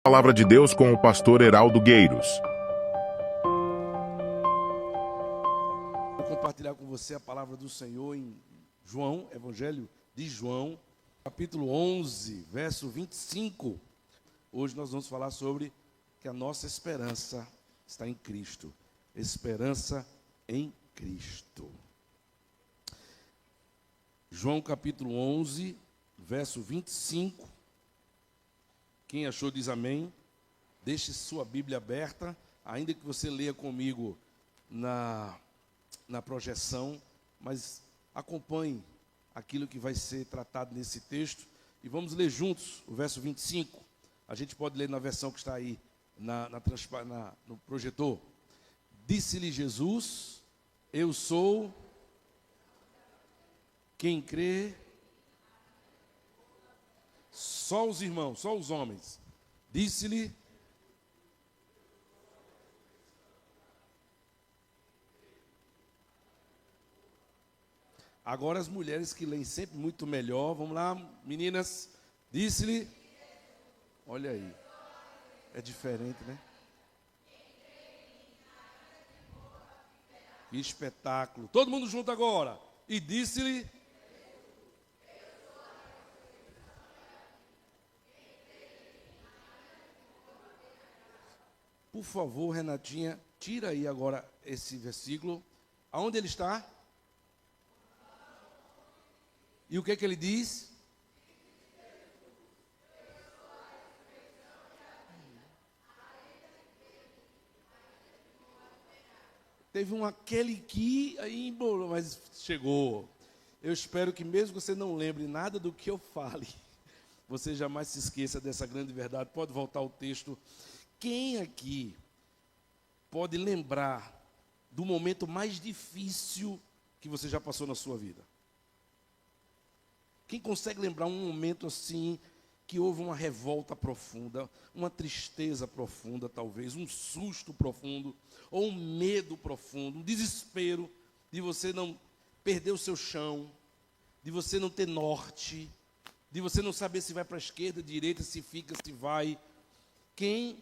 Palavra de Deus com o pastor Heraldo Gueiros. Vou compartilhar com você a palavra do Senhor em João, Evangelho de João, capítulo 11, verso 25. Hoje nós vamos falar sobre que a nossa esperança está em Cristo. Esperança em Cristo. João capítulo 11, verso 25. Quem achou diz amém. Deixe sua Bíblia aberta, ainda que você leia comigo na projeção, mas acompanhe aquilo que vai ser tratado nesse texto. E vamos ler juntos o verso 25. A gente pode ler na versão que está aí no projetor. Disse-lhe Jesus: eu sou quem crê. Só os irmãos, só os homens. Disse-lhe: agora as mulheres que leem sempre muito melhor. Vamos lá, meninas. Disse-lhe: olha aí, é diferente, né? Que espetáculo. Todo mundo junto agora. E disse-lhe: por favor, Renatinha, tira aí agora esse versículo. Aonde ele está? E o que é que ele diz? Teve um aquele que aí embolou, mas chegou. Eu espero que mesmo que você não lembre nada do que eu fale, você jamais se esqueça dessa grande verdade. Pode voltar ao texto. Quem aqui pode lembrar do momento mais difícil que você já passou na sua vida? Quem consegue lembrar um momento assim, que houve uma revolta profunda, uma tristeza profunda talvez, um susto profundo, ou um medo profundo, um desespero de você não perder o seu chão, de você não ter norte, de você não saber se vai para a esquerda, direita, se fica, se vai. Quem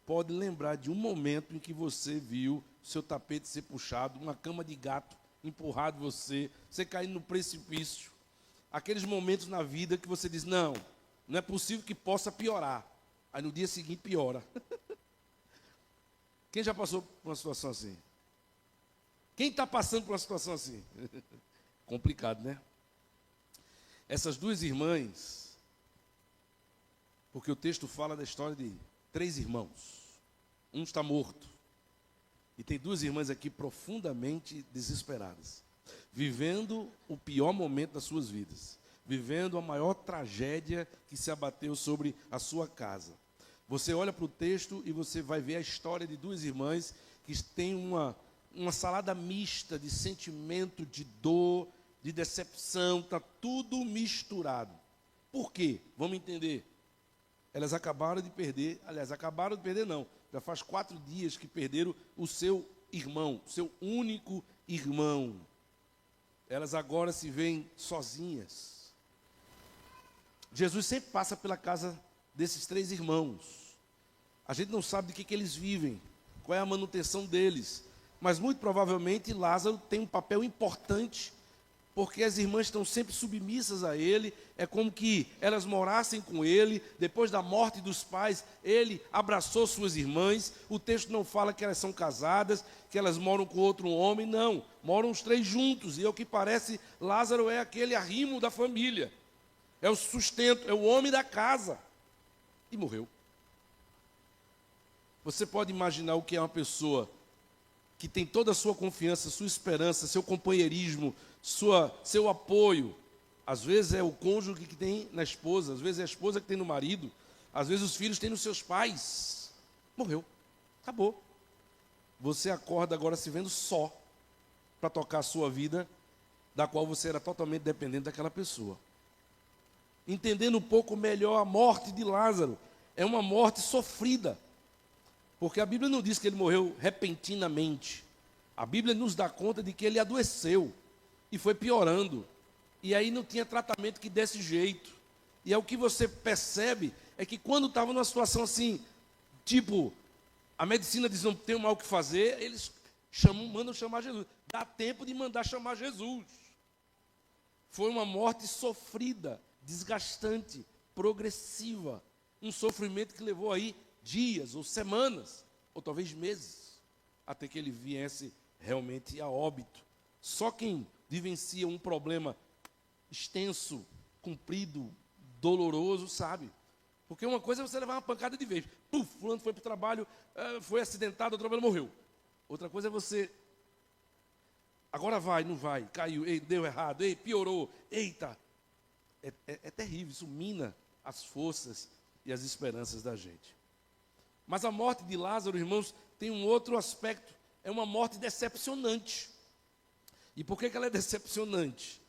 pode lembrar de um momento em que você viu seu tapete ser puxado, uma cama de gato empurrado você caindo no precipício? Aqueles momentos na vida que você diz: não é possível que possa piorar. Aí no dia seguinte piora. Quem já passou por uma situação assim? Quem está passando por uma situação assim? Complicado, né? Essas duas irmãs, porque o texto fala da história de 3 irmãos. Um está morto. E tem 2 irmãs aqui profundamente desesperadas, vivendo o pior momento das suas vidas, vivendo a maior tragédia que se abateu sobre a sua casa. Você olha para o texto e você vai ver a história de 2 irmãs que têm uma salada mista de sentimento, de dor, de decepção, está tudo misturado. Por quê? Vamos entender. Elas acabaram de perder não, já faz 4 dias que perderam o seu irmão, o seu único irmão. Elas agora se veem sozinhas. Jesus sempre passa pela casa desses 3 irmãos. A gente não sabe de que eles vivem, qual é a manutenção deles, mas muito provavelmente Lázaro tem um papel importante, porque as irmãs estão sempre submissas a ele. É como que elas morassem com ele. Depois da morte dos pais, ele abraçou suas irmãs. O texto não fala que elas são casadas, que elas moram com outro homem, não. Moram os 3 juntos, e ao que parece, Lázaro é aquele arrimo da família. É o sustento, é o homem da casa. E morreu. Você pode imaginar o que é uma pessoa que tem toda a sua confiança, sua esperança, seu companheirismo, seu apoio. Às vezes é o cônjuge que tem na esposa, às vezes é a esposa que tem no marido, às vezes os filhos têm nos seus pais. Morreu, acabou. Você acorda agora se vendo só para tocar a sua vida, da qual você era totalmente dependente daquela pessoa. Entendendo um pouco melhor a morte de Lázaro, é uma morte sofrida, porque a Bíblia não diz que ele morreu repentinamente. A Bíblia nos dá conta de que ele adoeceu e foi piorando. E aí não tinha tratamento que desse jeito. E é o que você percebe, é que quando estava numa situação assim, Tipo, a medicina diz não tem mal o que fazer, eles mandam chamar Jesus. Dá tempo de mandar chamar Jesus. Foi uma morte sofrida, desgastante, progressiva. Um sofrimento que levou aí dias ou semanas, ou talvez meses, até que ele viesse realmente a óbito. Só quem vivencia um problema extenso, comprido, doloroso, sabe. Porque uma coisa é você levar uma pancada de vez. Puf, fulano foi para o trabalho, foi acidentado, o trabalho morreu. Outra coisa é você... Agora vai, não vai, caiu, ei, deu errado, ei, piorou, eita. É terrível, isso mina as forças e as esperanças da gente. Mas a morte de Lázaro, irmãos, tem um outro aspecto. É uma morte decepcionante. E por que ela é decepcionante?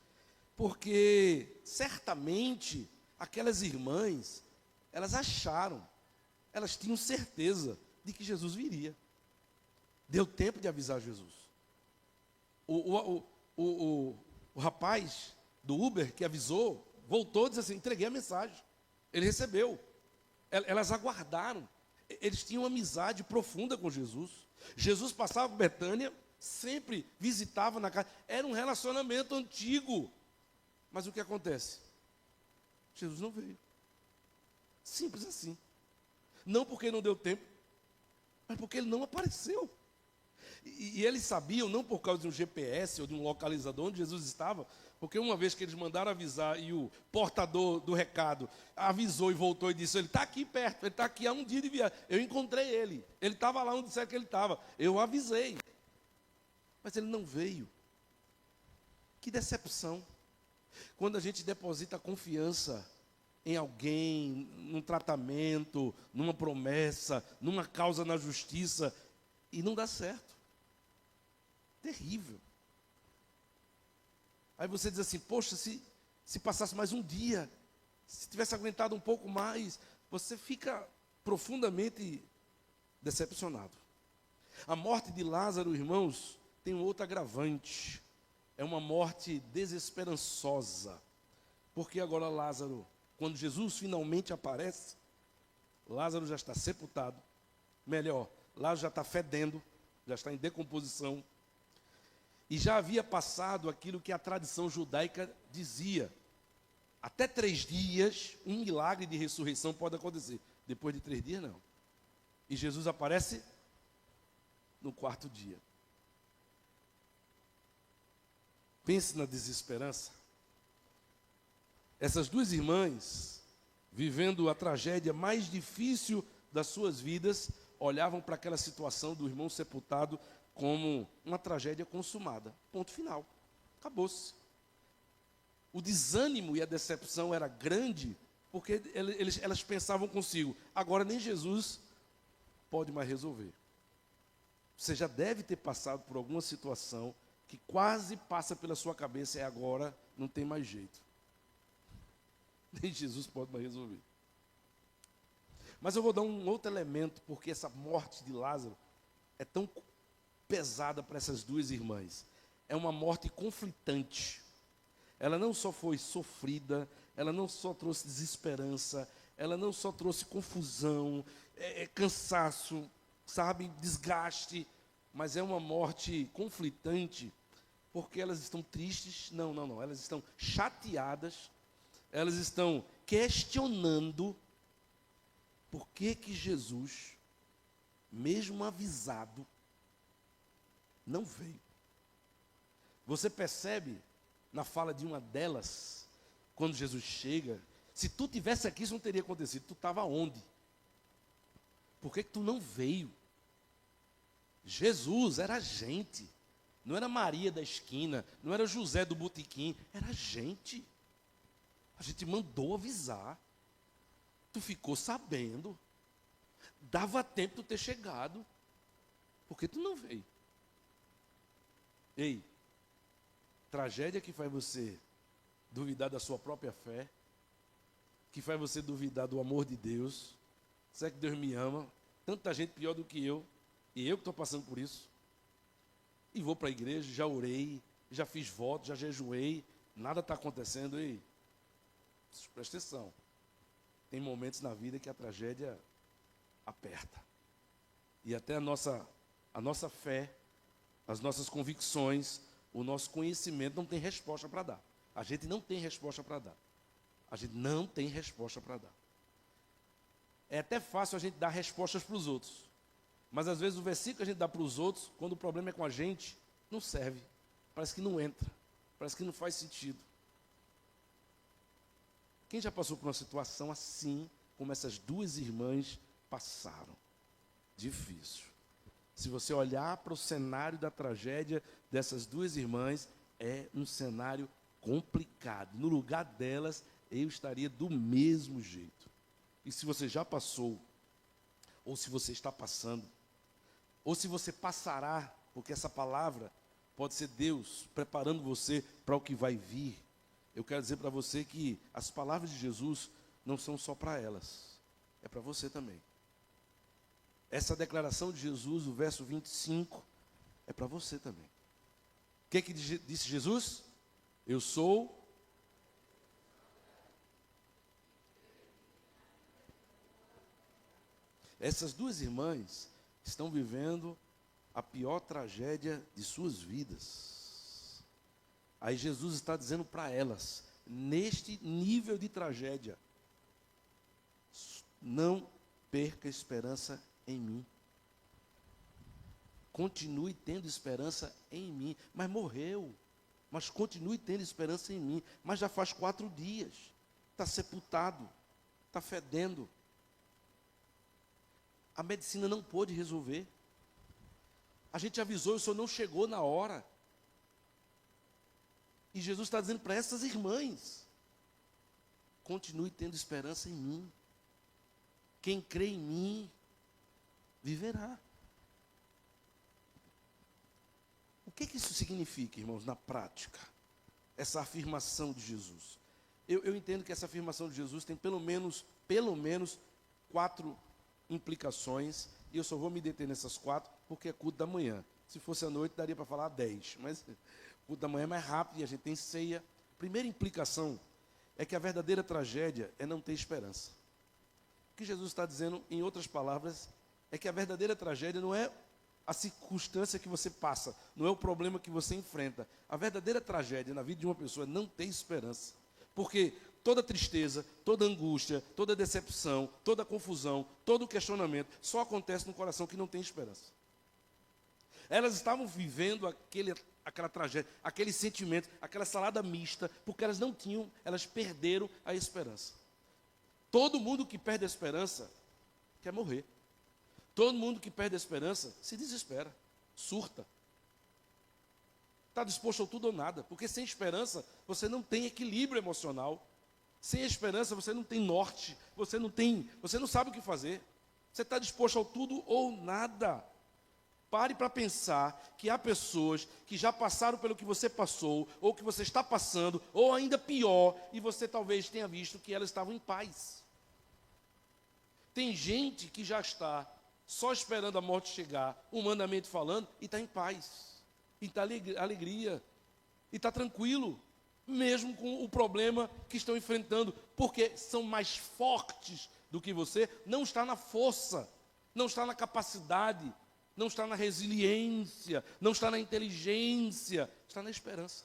Porque, certamente, aquelas irmãs, elas acharam, elas tinham certeza de que Jesus viria. Deu tempo de avisar Jesus. O rapaz do Uber que avisou, voltou e disse assim, entreguei a mensagem. Ele recebeu. Elas aguardaram. Eles tinham uma amizade profunda com Jesus. Jesus passava por Betânia, sempre visitava na casa. Era um relacionamento antigo. Mas o que acontece? Jesus não veio. Simples assim. Não porque não deu tempo, mas porque ele não apareceu. E eles sabiam, não por causa de um GPS ou de um localizador onde Jesus estava, porque uma vez que eles mandaram avisar e o portador do recado avisou e voltou e disse, ele está aqui perto, ele está aqui há um dia de viagem. Eu encontrei ele estava lá onde disseram que ele estava. Eu avisei, mas ele não veio. Que decepção. Quando a gente deposita confiança em alguém, num tratamento, numa promessa, numa causa na justiça, e não dá certo. Terrível. Aí você diz assim, poxa, se passasse mais um dia, se tivesse aguentado um pouco mais, você fica profundamente decepcionado. A morte de Lázaro, irmãos, tem um outro agravante. É uma morte desesperançosa. Porque agora Lázaro, quando Jesus finalmente aparece, Lázaro já está sepultado. Melhor, Lázaro já está fedendo, já está em decomposição. E já havia passado aquilo que a tradição judaica dizia. Até 3 dias, um milagre de ressurreição pode acontecer. Depois de 3 dias, não. E Jesus aparece no 4º dia. Pense na desesperança. Essas 2 irmãs, vivendo a tragédia mais difícil das suas vidas, olhavam para aquela situação do irmão sepultado como uma tragédia consumada. Ponto final. Acabou-se. O desânimo e a decepção era grande, porque elas pensavam consigo, agora nem Jesus pode mais resolver. Você já deve ter passado por alguma situação que quase passa pela sua cabeça, é agora, não tem mais jeito. Nem Jesus pode mais resolver. Mas eu vou dar um outro elemento, porque essa morte de Lázaro é tão pesada para essas 2 irmãs. É uma morte conflitante. Ela não só foi sofrida, ela não só trouxe desesperança, ela não só trouxe confusão, cansaço, sabe, desgaste, mas é uma morte conflitante, porque elas estão tristes, não, elas estão chateadas, elas estão questionando por que Jesus, mesmo avisado, não veio. Você percebe na fala de uma delas, quando Jesus chega, se tu tivesse aqui, isso não teria acontecido. Tu estava onde? Por que tu não veio? Jesus era gente, não era Maria da esquina, não era José do botequim, era gente. A gente mandou avisar. Tu ficou sabendo. Dava tempo de tu ter chegado. Por que tu não veio? Ei, tragédia que faz você duvidar da sua própria fé, que faz você duvidar do amor de Deus. Será que Deus me ama? Tanta gente pior do que eu, e eu que estou passando por isso. E vou para a igreja, já orei, já fiz voto, já jejuei, nada está acontecendo. Ei, presta atenção. Tem momentos na vida que a tragédia aperta. E até a nossa fé, as nossas convicções, o nosso conhecimento não tem resposta para dar. A gente não tem resposta para dar. A gente não tem resposta para dar. É até fácil a gente dar respostas para os outros. Mas às vezes o versículo que a gente dá para os outros, quando o problema é com a gente, não serve. Parece que não entra. Parece que não faz sentido. Quem já passou por uma situação assim, como essas duas irmãs passaram? Difícil. Se você olhar para o cenário da tragédia dessas duas irmãs, é um cenário complicado. No lugar delas, eu estaria do mesmo jeito. E se você já passou, ou se você está passando, ou se você passará, porque essa palavra pode ser Deus preparando você para o que vai vir, eu quero dizer para você que as palavras de Jesus não são só para elas, é para você também. Essa declaração de Jesus, o verso 25, é para você também. O que disse Jesus? Eu sou. Essas duas irmãs estão vivendo a pior tragédia de suas vidas. Aí Jesus está dizendo para elas, neste nível de tragédia, não perca esperança em mim. Continue tendo esperança em mim. Mas morreu. Mas continue tendo esperança em mim. Mas já faz 4 dias. Está sepultado. Está fedendo. A medicina não pôde resolver. A gente avisou, o senhor não chegou na hora. E Jesus está dizendo para essas irmãs, continue tendo esperança em mim. Quem crê em mim, viverá. O que isso significa, irmãos, na prática? Essa afirmação de Jesus. Eu entendo que essa afirmação de Jesus tem pelo menos 4 implicações, e eu só vou me deter nessas 4, porque é culto da manhã. Se fosse à noite, daria para falar 10, mas culto da manhã é mais rápido e a gente tem ceia. Primeira implicação é que a verdadeira tragédia é não ter esperança. O que Jesus está dizendo, em outras palavras, é que a verdadeira tragédia não é a circunstância que você passa, não é o problema que você enfrenta. A verdadeira tragédia na vida de uma pessoa é não ter esperança. Porque toda tristeza, toda angústia, toda decepção, toda confusão, todo questionamento só acontece no coração que não tem esperança. Elas estavam vivendo aquela tragédia, aquele sentimento, aquela salada mista, porque elas perderam a esperança. Todo mundo que perde a esperança quer morrer. Todo mundo que perde a esperança se desespera, surta. Está disposto a tudo ou nada, porque sem esperança você não tem equilíbrio emocional. Sem esperança você não tem norte, você não sabe o que fazer. Você está disposto ao tudo ou nada. Pare para pensar que há pessoas que já passaram pelo que você passou, ou que você está passando, ou ainda pior, e você talvez tenha visto que elas estavam em paz. Tem gente que já está só esperando a morte chegar, humanamente falando, e está em paz, e está alegria, e está tranquilo, mesmo com o problema que estão enfrentando, porque são mais fortes do que você. Não está na força, não está na capacidade, não está na resiliência, não está na inteligência, está na esperança.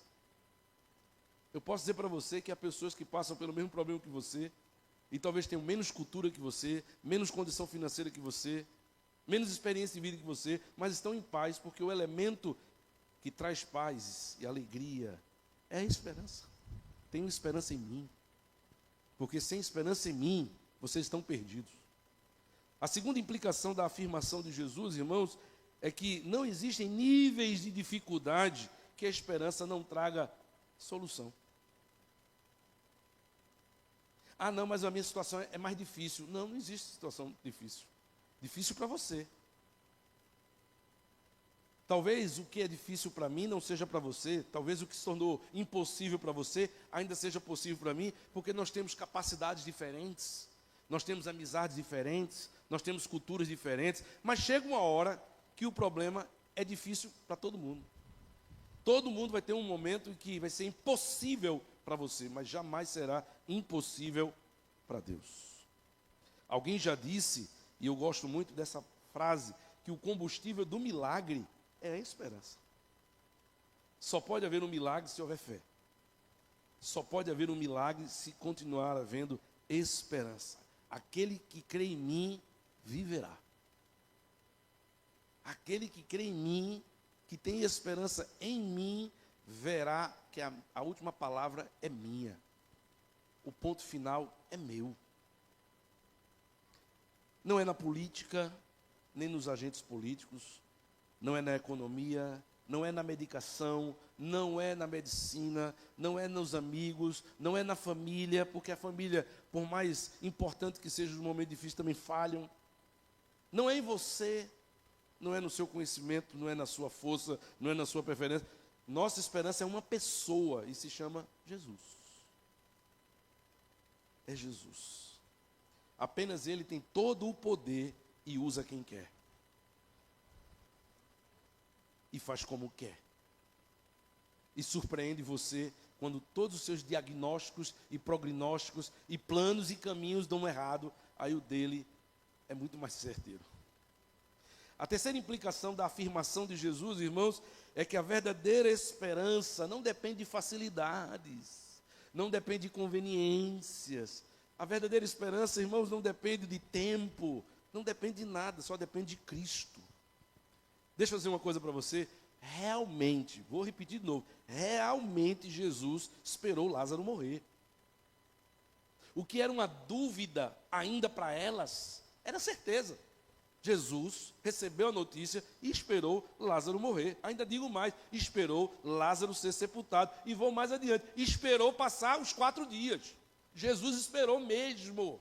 Eu posso dizer para você que há pessoas que passam pelo mesmo problema que você, e talvez tenham menos cultura que você, menos condição financeira que você, menos experiência de vida que você, mas estão em paz, porque o elemento que traz paz e alegria é a esperança. Tenham esperança em mim, porque sem esperança em mim, vocês estão perdidos. A segunda implicação da afirmação de Jesus, irmãos, é que não existem níveis de dificuldade que a esperança não traga solução. Ah, não, mas a minha situação é mais difícil. Não, não existe situação difícil. Difícil para você. Talvez o que é difícil para mim não seja para você. Talvez o que se tornou impossível para você ainda seja possível para mim, porque nós temos capacidades diferentes, nós temos amizades diferentes, nós temos culturas diferentes, mas chega uma hora que o problema é difícil para todo mundo. Todo mundo vai ter um momento em que vai ser impossível para você, mas jamais será impossível para Deus. Alguém já disse E eu gosto muito dessa frase, que o combustível do milagre é a esperança. Só pode haver um milagre se houver fé. Só pode haver um milagre se continuar havendo esperança. Aquele que crê em mim, viverá. Aquele que crê em mim, que tem esperança em mim, verá que a última palavra é minha. O ponto final é meu. Não é na política, nem nos agentes políticos, não é na economia, não é na medicação, não é na medicina, não é nos amigos, não é na família, porque a família, por mais importante que seja no momento difícil, também falham. Não é em você, não é no seu conhecimento, não é na sua força, não é na sua preferência. Nossa esperança é uma pessoa e se chama Jesus. É Jesus. Apenas Ele tem todo o poder e usa quem quer. E faz como quer. E surpreende você quando todos os seus diagnósticos e prognósticos e planos e caminhos dão errado, aí o dele é muito mais certeiro. A terceira implicação da afirmação de Jesus, irmãos, é que a verdadeira esperança não depende de facilidades, não depende de conveniências. A verdadeira esperança, irmãos, não depende de tempo, não depende de nada, só depende de Cristo. Deixa eu dizer uma coisa para você, realmente, vou repetir de novo, realmente Jesus esperou Lázaro morrer. O que era uma dúvida ainda para elas, era certeza. Jesus recebeu a notícia e esperou Lázaro morrer. Ainda digo mais, esperou Lázaro ser sepultado. E vou mais adiante, esperou passar os 4 dias. Jesus esperou mesmo.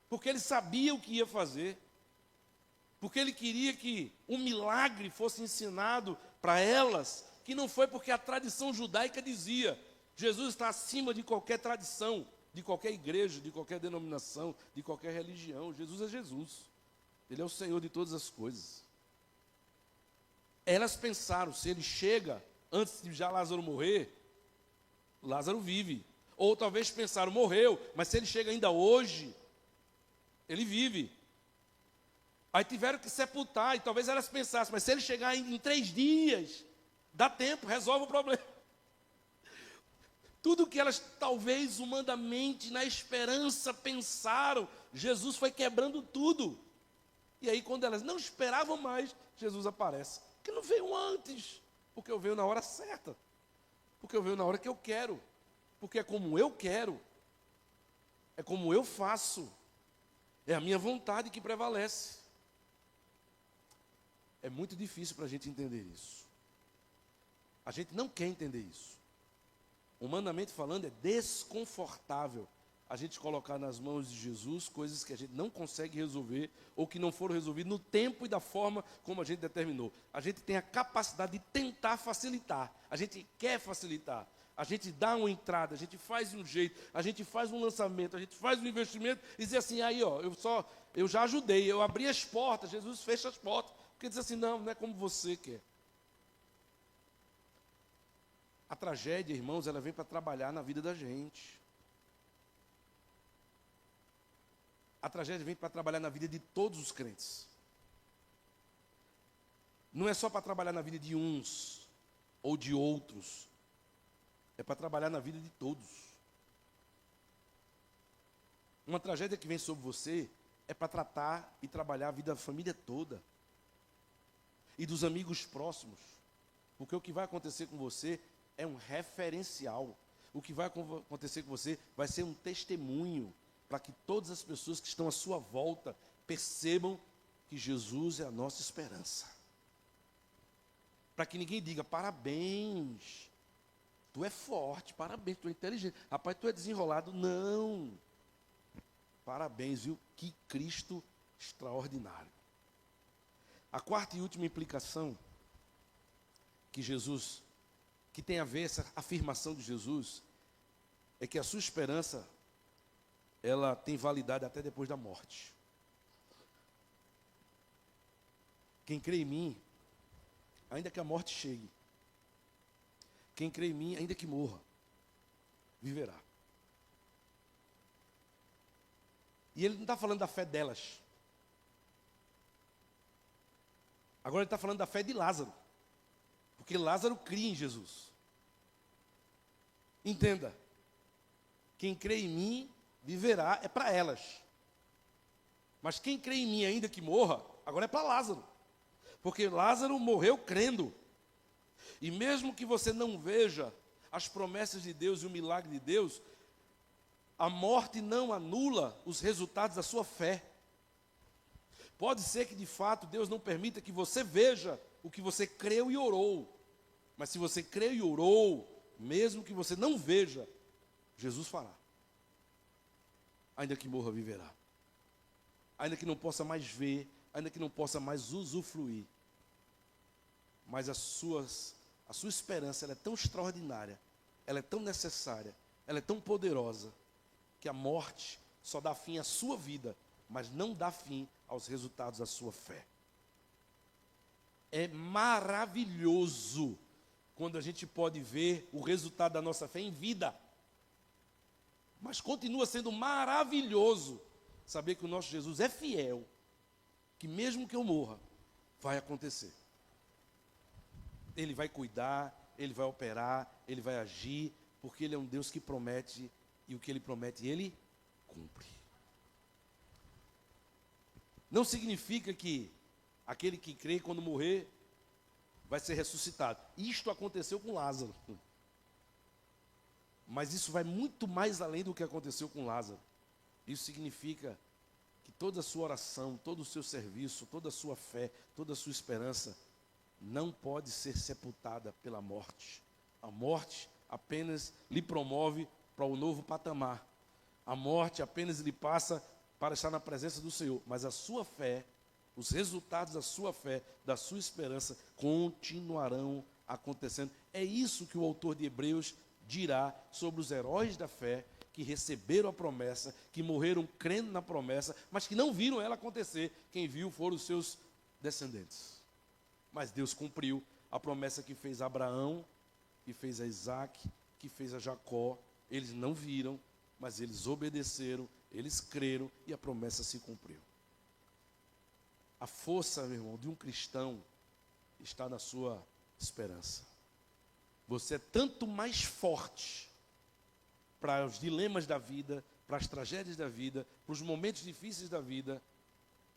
Porque ele sabia o que ia fazer. Porque ele queria que um milagre fosse ensinado para elas, que não foi porque a tradição judaica dizia, Jesus está acima de qualquer tradição, de qualquer igreja, de qualquer denominação, de qualquer religião. Jesus é Jesus. Ele é o Senhor de todas as coisas. Elas pensaram, se ele chega antes de já Lázaro morrer, Lázaro vive. Ou talvez pensaram, morreu, mas se ele chega ainda hoje, ele vive. Aí tiveram que sepultar, e talvez elas pensassem, mas se ele chegar ainda em 3 dias, dá tempo, resolve o problema. Tudo que elas, talvez, humanamente, na esperança, pensaram, Jesus foi quebrando tudo. E aí, quando elas não esperavam mais, Jesus aparece. Porque não veio antes, porque eu veio na hora certa. Porque eu veio na hora que eu quero. Porque é como eu quero. É como eu faço. É a minha vontade que prevalece. É muito difícil para a gente entender isso. A gente não quer entender isso. Humanamente falando, é desconfortável a gente colocar nas mãos de Jesus coisas que a gente não consegue resolver ou que não foram resolvidas no tempo e da forma como a gente determinou. A gente tem a capacidade de tentar facilitar. A gente quer facilitar. A gente dá uma entrada, a gente faz um jeito, a gente faz um lançamento, a gente faz um investimento e diz assim, aí ó, eu já ajudei, eu abri as portas, Jesus fecha as portas. Porque diz assim, não é como você quer. A tragédia, irmãos, ela vem para trabalhar na vida da gente. A tragédia vem para trabalhar na vida de todos os crentes. Não é só para trabalhar na vida de uns ou de outros. É para trabalhar na vida de todos. Uma tragédia que vem sobre você é para tratar e trabalhar a vida da família toda. E dos amigos próximos. Porque o que vai acontecer com você é um referencial. O que vai acontecer com você vai ser um testemunho para que todas as pessoas que estão à sua volta percebam que Jesus é a nossa esperança. Para que ninguém diga, parabéns, tu é forte, parabéns, tu é inteligente, rapaz, tu é desenrolado. Não. Parabéns, viu? Que Cristo extraordinário. A quarta e última implicação que tem a ver essa afirmação de Jesus, é que a sua esperança, ela tem validade até depois da morte. Quem crê em mim, ainda que a morte chegue, quem crê em mim, ainda que morra, viverá. E ele não está falando da fé delas. Agora ele está falando da fé de Lázaro. Porque Lázaro cria em Jesus. Entenda. Quem crê em mim, viverá, é para elas. Mas quem crê em mim, ainda que morra, agora é para Lázaro. Porque Lázaro morreu crendo. E mesmo que você não veja as promessas de Deus e o milagre de Deus, a morte não anula os resultados da sua fé. Pode ser que de fato Deus não permita que você veja o que você creu e orou. Mas se você creu e orou, mesmo que você não veja, Jesus fará. Ainda que morra, viverá. Ainda que não possa mais ver, ainda que não possa mais usufruir. Mas a sua esperança ela é tão extraordinária, ela é tão necessária, ela é tão poderosa, que a morte só dá fim à sua vida, mas não dá fim aos resultados da sua fé. É maravilhoso quando a gente pode ver o resultado da nossa fé em vida. Mas continua sendo maravilhoso saber que o nosso Jesus é fiel, que mesmo que eu morra, vai acontecer. Ele vai cuidar, Ele vai operar, Ele vai agir, porque Ele é um Deus que promete, e o que Ele promete, Ele cumpre. Não significa que aquele que crê, quando morrer, vai ser ressuscitado. Isto aconteceu com Lázaro. Mas isso vai muito mais além do que aconteceu com Lázaro. Isso significa que toda a sua oração, todo o seu serviço, toda a sua fé, toda a sua esperança não pode ser sepultada pela morte. A morte apenas lhe promove para o novo patamar. A morte apenas lhe passa para estar na presença do Senhor. Mas a sua fé, os resultados da sua fé, da sua esperança, continuarão acontecendo. É isso que o autor de Hebreus dirá sobre os heróis da fé que receberam a promessa, que morreram crendo na promessa, mas que não viram ela acontecer. Quem viu foram os seus descendentes. Mas Deus cumpriu a promessa que fez a Abraão, que fez a Isaac, que fez a Jacó. Eles não viram, mas eles obedeceram, eles creram e a promessa se cumpriu. A força, meu irmão, de um cristão está na sua esperança. Você é tanto mais forte para os dilemas da vida, para as tragédias da vida, para os momentos difíceis da vida,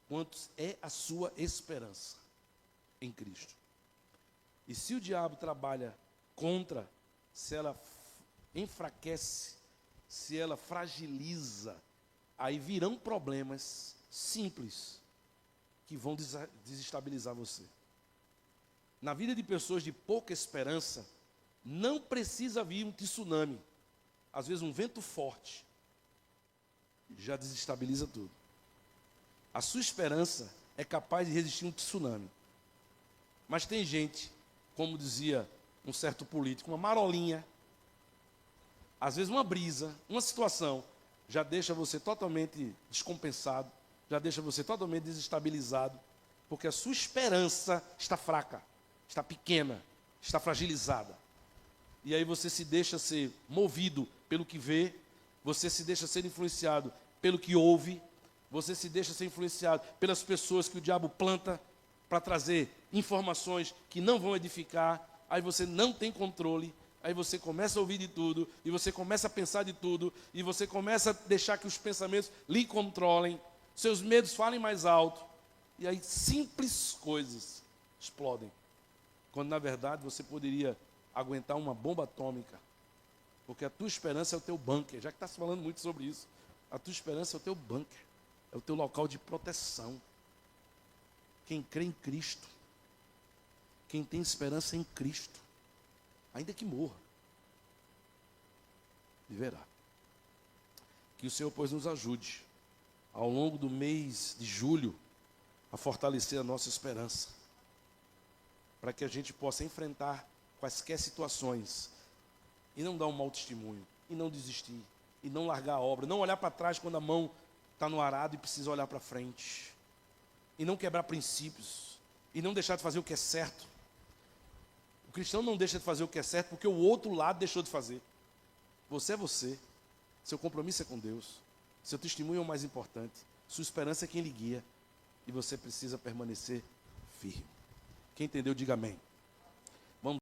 quanto é a sua esperança em Cristo. E se o diabo trabalha contra, se ela enfraquece, se ela fragiliza, aí virão problemas simples que vão desestabilizar você. Na vida de pessoas de pouca esperança, não precisa vir um tsunami. Às vezes um vento forte já desestabiliza tudo. A sua esperança é capaz de resistir a um tsunami. Mas tem gente, como dizia um certo político, uma marolinha, às vezes uma brisa, uma situação, já deixa você totalmente descompensado, já deixa você totalmente desestabilizado, porque a sua esperança está fraca, está pequena, está fragilizada. E aí você se deixa ser movido pelo que vê, você se deixa ser influenciado pelo que ouve, você se deixa ser influenciado pelas pessoas que o diabo planta para trazer informações que não vão edificar, aí você não tem controle, aí você começa a ouvir de tudo, e você começa a pensar de tudo, e você começa a deixar que os pensamentos lhe controlem, seus medos falem mais alto, e aí simples coisas explodem, quando na verdade você poderia aguentar uma bomba atômica, porque a tua esperança é o teu bunker, já que está se falando muito sobre isso, a tua esperança é o teu bunker, é o teu local de proteção. Quem crê em Cristo, quem tem esperança em Cristo, ainda que morra, viverá. Que o Senhor, pois, nos ajude, ao longo do mês de julho, a fortalecer a nossa esperança, para que a gente possa enfrentar quaisquer situações, e não dar um mau testemunho, e não desistir, e não largar a obra, não olhar para trás quando a mão está no arado e precisa olhar para frente, e não quebrar princípios, e não deixar de fazer o que é certo. O cristão não deixa de fazer o que é certo porque o outro lado deixou de fazer. Você é você, seu compromisso é com Deus, Seu testemunho é o mais importante. Sua esperança é quem lhe guia. E você precisa permanecer firme. Quem entendeu, diga amém.